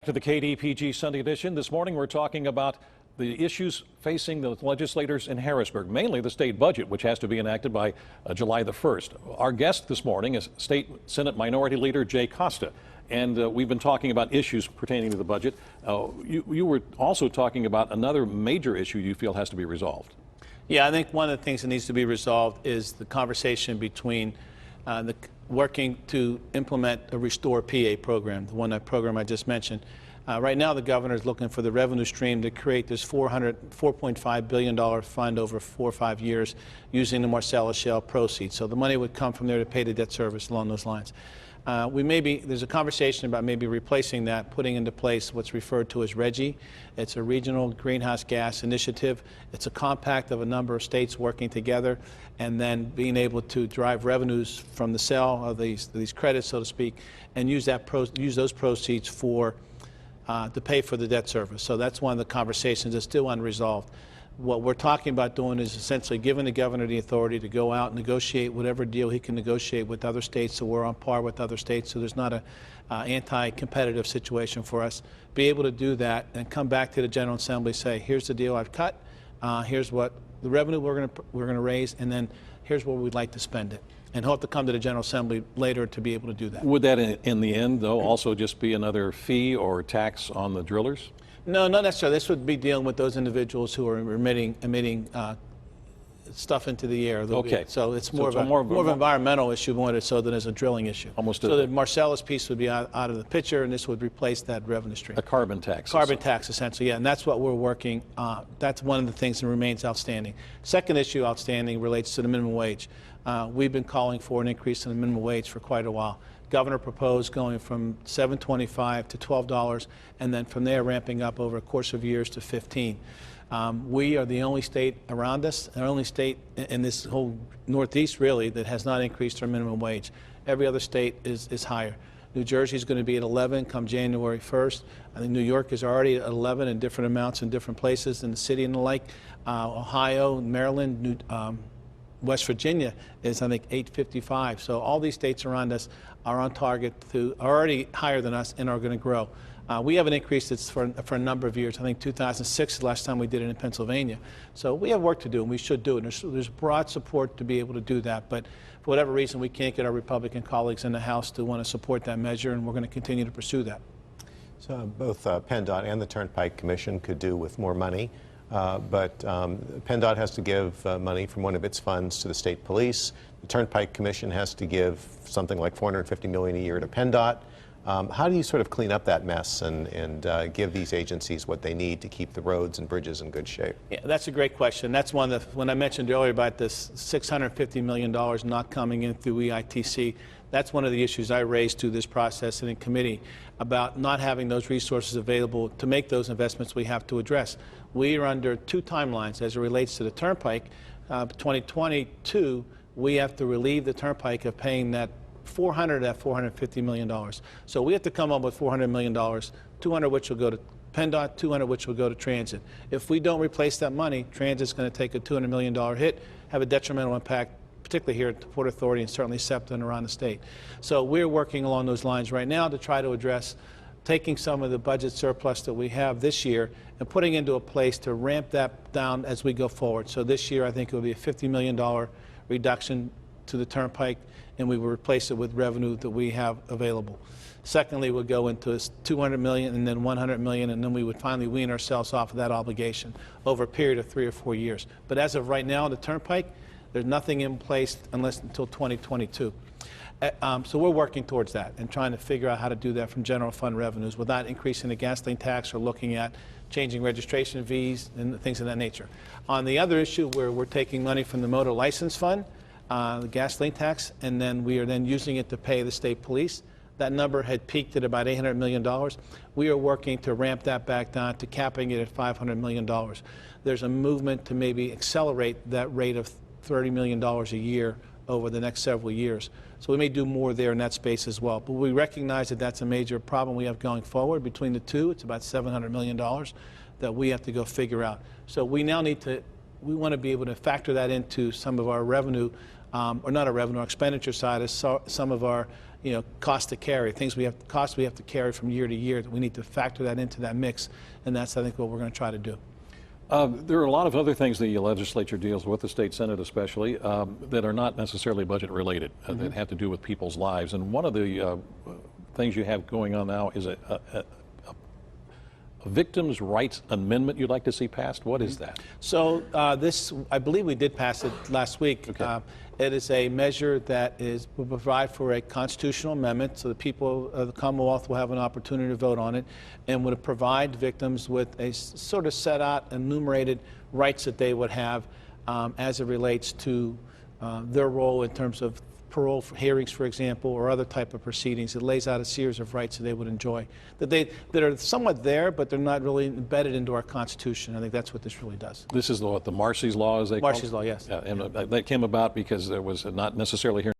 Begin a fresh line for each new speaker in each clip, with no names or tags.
To the KDPG Sunday edition. This morning we're talking about the issues facing the legislators in Harrisburg, mainly the state budget, which has to be enacted by July the 1st. Our guest this morning is State Senate Minority Leader Jay Costa, and we've been talking about issues pertaining to the budget. You were also talking about another major issue you feel has to be resolved.
Yeah, I think one of the things that needs to be resolved is the conversation between working to implement a Restore PA program, the program I just mentioned. Right now, the governor is looking for the revenue stream to create this $4.5 billion fund over 4 or 5 years using the Marcellus Shale proceeds. So the money would come from there to pay the debt service along those lines. There's a conversation about maybe replacing that, putting into place what's referred to as RGGI. It's a regional greenhouse gas initiative. It's a compact of a number of states working together and then being able to drive revenues from the sale of these credits, so to speak, and use those proceeds to pay for the debt service. So that's one of the conversations that's still unresolved. What we're talking about doing is essentially giving the governor the authority to go out and negotiate whatever deal he can negotiate with other states so we're on par with other states, so there's not an anti-competitive situation for us. Be able to do that and come back to the General Assembly, say, here's the deal I've cut, here's what the revenue we're going to raise, and then here's where we'd like to spend it. And he'll have to come to the General Assembly later to be able to do that.
Would that, in the end, though, also just be another fee or tax on the drillers?
No, not necessarily. This would be dealing with those individuals who are emitting stuff into the air.
Okay.
So it's more of an environmental issue more so than as a drilling issue. So the Marcellus piece would be out of the picture, and this would replace that revenue stream.
A carbon tax.
Carbon tax, essentially, yeah. And that's what we're working on. That's one of the things that remains outstanding. Second issue outstanding relates to the minimum wage. We've been calling for an increase in the minimum wage for quite a while. Governor proposed going from $7.25 to $12, and then from there ramping up over a course of years to $15. We are the only state around us, the only state in this whole Northeast, really, that has not increased our minimum wage. Every other state is higher. New Jersey is going to be at 11 come January 1st. I think New York is already at 11 in different amounts in different places in the city and the like. Ohio, Maryland, West Virginia is, I think, 8.55. So all these states around us are on target are already higher than us and are going to grow. We have an increase that's for a number of years. I think 2006 is the last time we did it in Pennsylvania. So we have work to do, and we should do it. There's broad support to be able to do that. But for whatever reason, we can't get our Republican colleagues in the House to want to support that measure, and we're going to continue to pursue that.
So both PennDOT and the Turnpike Commission could do with more money. But PennDOT has to give money from one of its funds to the state police. The Turnpike Commission has to give something like $450 million a year to PennDOT. How do you sort of clean up that mess and give these agencies what they need to keep the roads and bridges in good shape? Yeah,
that's a great question. That's one of when I mentioned earlier about this $650 million not coming in through EITC. That's one of the issues I raised through this process and in committee about not having those resources available to make those investments we have to address. We are under 2 timelines as it relates to the Turnpike. 2022, we have to relieve the Turnpike of paying that $450 million. So we have to come up with $400 million, 200 which will go to PennDOT, 200 which will go to transit. If we don't replace that money, transit's going to take a $200 million hit, have a detrimental impact, particularly here at the Port Authority and certainly SEPTA and around the state. So we're working along those lines right now to try to address taking some of the budget surplus that we have this year and putting into a place to ramp that down as we go forward. So this year I think it will be a $50 million reduction to the Turnpike, and we will replace it with revenue that we have available. Secondly, we'll go into $200 million and then $100 million, and then we would finally wean ourselves off of that obligation over a period of 3 or 4 years. But as of right now, the Turnpike, there's nothing in place until 2022. So we're working towards that and trying to figure out how to do that from general fund revenues without increasing the gasoline tax or looking at changing registration fees and things of that nature. On the other issue where we're taking money from the motor license fund, the gasoline tax, and then we are then using it to pay the state police. That number had peaked at about $800 million. We are working to ramp that back down to capping it at $500 million. There's a movement to maybe accelerate that rate of $30 million a year over the next several years. So we may do more there in that space as well. But we recognize that that's a major problem we have going forward. Between the two, it's about $700 million that we have to go figure out. So we now need to, we want to be able to factor that into some of our revenue or not our revenue, our expenditure side is some of our cost to carry, things we have to carry from year to year. We need to factor that into that mix, and that's, I think, what we're going to try to do.
There are a lot of other things the legislature deals with, the state senate especially, that are not necessarily budget related, that have to do with people's lives. And one of the things you have going on now is a victims' rights amendment you'd like to see passed. What is that?
So this, I believe we did pass it last week.
Okay.
It is a measure that will provide for a constitutional amendment, so the people of the Commonwealth will have an opportunity to vote on it, and would provide victims with a sort of set out, enumerated rights that they would have as it relates to their role in terms of parole hearings, for example, or other type of proceedings. It lays out a series of rights that they would enjoy, that are somewhat there, but they're not really embedded into our Constitution. I think that's what this really does.
This is what the Marsy's Law, as they call it?
Marsy's Law, yes.
Yeah, and that came about because there was not necessarily here.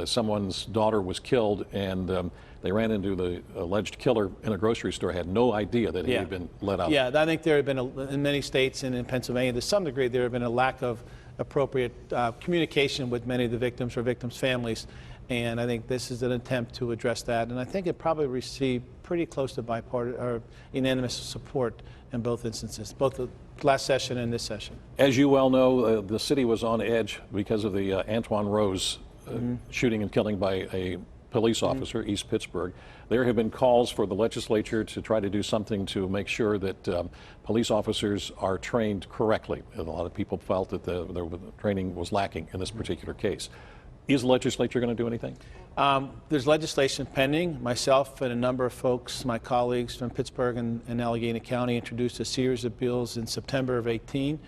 Someone's daughter was killed, and they ran into the alleged killer in a grocery store, had no idea that he had been let out.
Yeah, I think there have been, in many states and in Pennsylvania, to some degree, there have been a lack of appropriate communication with many of the victims or victims' families, and I think this is an attempt to address that, and I think it probably received pretty close to bipartisan or unanimous support in both instances, both the last session and this session.
As you well know, the city was on edge because of the Antoine Rose shooting and killing by a police officer, East Pittsburgh. There have been calls for the legislature to try to do something to make sure that police officers are trained correctly. And a lot of people felt that the training was lacking in this particular case. Is the legislature going to do anything?
There's legislation pending. Myself and a number of folks, my colleagues from Pittsburgh and Allegheny County, introduced a series of bills in September of 18.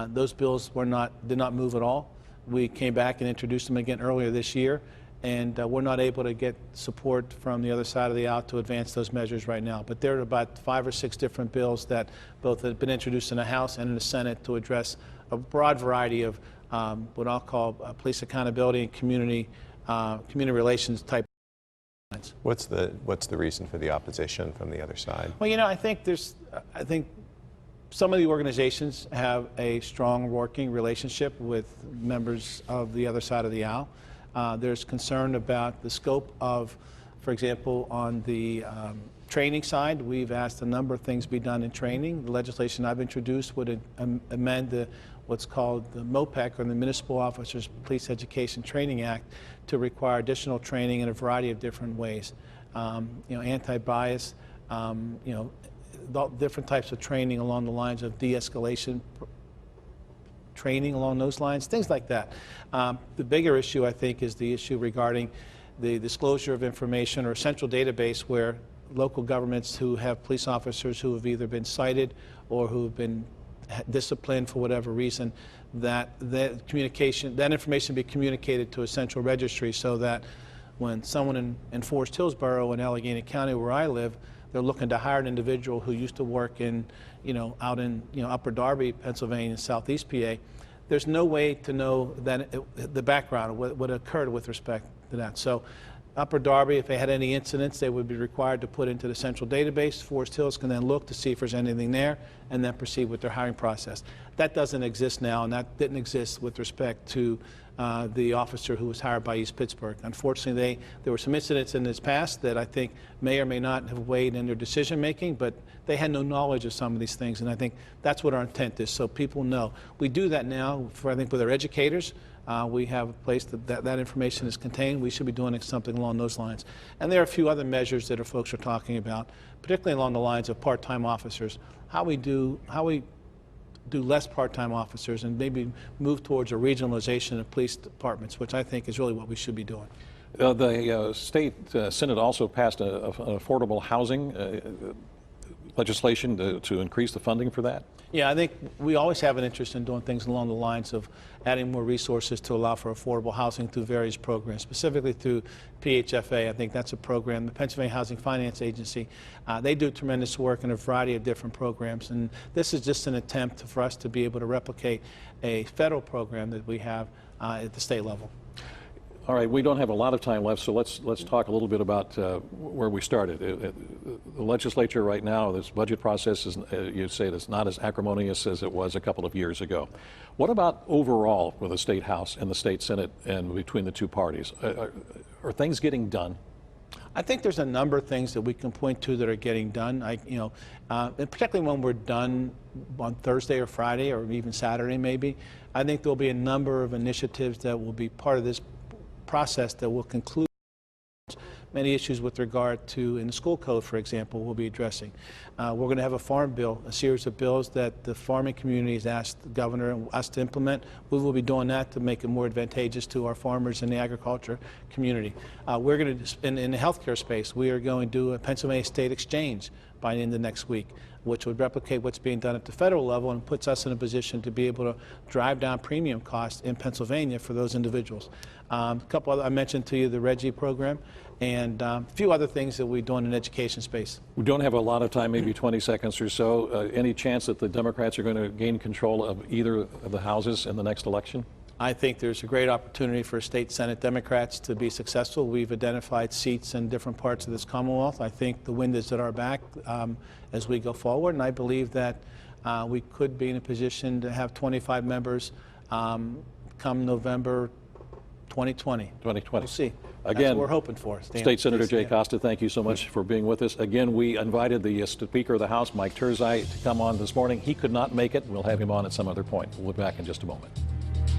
Those bills did not move at all. We came back and introduced them again earlier this year, and we're not able to get support from the other side of the aisle to advance those measures right now. But there are about 5 or 6 different bills that both have been introduced in the House and in the Senate to address a broad variety of what I'll call police accountability and community relations type.
What's the reason for the opposition from the other side?
Well, I think some of the organizations have a strong working relationship with members of the other side of the aisle. There's concern about the scope of, for example, on the training side, we've asked a number of things be done in training. The legislation I've introduced would amend what's called the MOPEC, or the Municipal Officers Police Education Training Act, to require additional training in a variety of different ways. Anti-bias, different types of training along the lines of de-escalation training along those lines, things like that. The bigger issue, I think, is the issue regarding the disclosure of information or a central database where local governments who have police officers who have either been cited or who have been disciplined for whatever reason, that information be communicated to a central registry, so that when someone in Forest Hillsborough in Allegheny County, where I live, they're looking to hire an individual who used to work in, out in, Upper Darby, Pennsylvania, Southeast PA. There's no way to know the background of what occurred with respect to that. So Upper Darby, if they had any incidents, they would be required to put into the central database. Forest Hills can then look to see if there's anything there and then proceed with their hiring process. That doesn't exist now, and that didn't exist with respect to the officer who was hired by East Pittsburgh. Unfortunately, there were some incidents in this past that I think may or may not have weighed in their decision making, but they had no knowledge of some of these things, and I think that's what our intent is, so people know. We do that now, I think, with our educators. We have a place that information is contained. We should be doing something along those lines. And there are a few other measures that our folks are talking about, particularly along the lines of part-time officers, how we do less part-time officers and maybe move towards a regionalization of police departments, which I think is really what we should be doing.
The state Senate also passed an affordable housing legislation to increase the funding for that?
Yeah, I think we always have an interest in doing things along the lines of adding more resources to allow for affordable housing through various programs, specifically through PHFA. I think that's a program, the Pennsylvania Housing Finance Agency. They do tremendous work in a variety of different programs, and this is just an attempt for us to be able to replicate a federal program that we have at the state level.
All right, we don't have a lot of time left, so let's talk a little bit about where we started. The legislature right now, this budget process is, you say, it's not as acrimonious as it was a couple of years ago. What about overall with the State House and the State Senate and between the two parties? Are things getting done?
I think there's a number of things that we can point to that are getting done. And particularly when we're done on Thursday or Friday or even Saturday maybe, I think there'll be a number of initiatives that will be part of this process that will conclude many issues with regard to, in the school code, for example, we'll be addressing. We're going to have a farm bill, a series of bills that the farming community has asked the governor and us to implement. We will be doing that to make it more advantageous to our farmers in the agriculture community. We're going to, in the healthcare space, we are going to do a Pennsylvania State Exchange by the end of next week, which would replicate what's being done at the federal level and puts us in a position to be able to drive down premium costs in Pennsylvania for those individuals. A couple other, I mentioned to you the RGGI program and a few other things that we're doing in the education space.
We don't have a lot of time, maybe 20 seconds or so. Any chance that the Democrats are going to gain control of either of the houses in the next election?
I think there's a great opportunity for state Senate Democrats to be successful. We've identified seats in different parts of this Commonwealth. I think the wind is at our back as we go forward, and I believe that we could be in a position to have 25 members come November 2020.
2020.
We'll see.
Again,
that's what we're hoping for.
State Senator Jay Costa, thank you so much for being with us. Again, we invited the Speaker of the House, Mike Turzai, to come on this morning. He could not make it. We'll have him on at some other point. We'll be back in just a moment.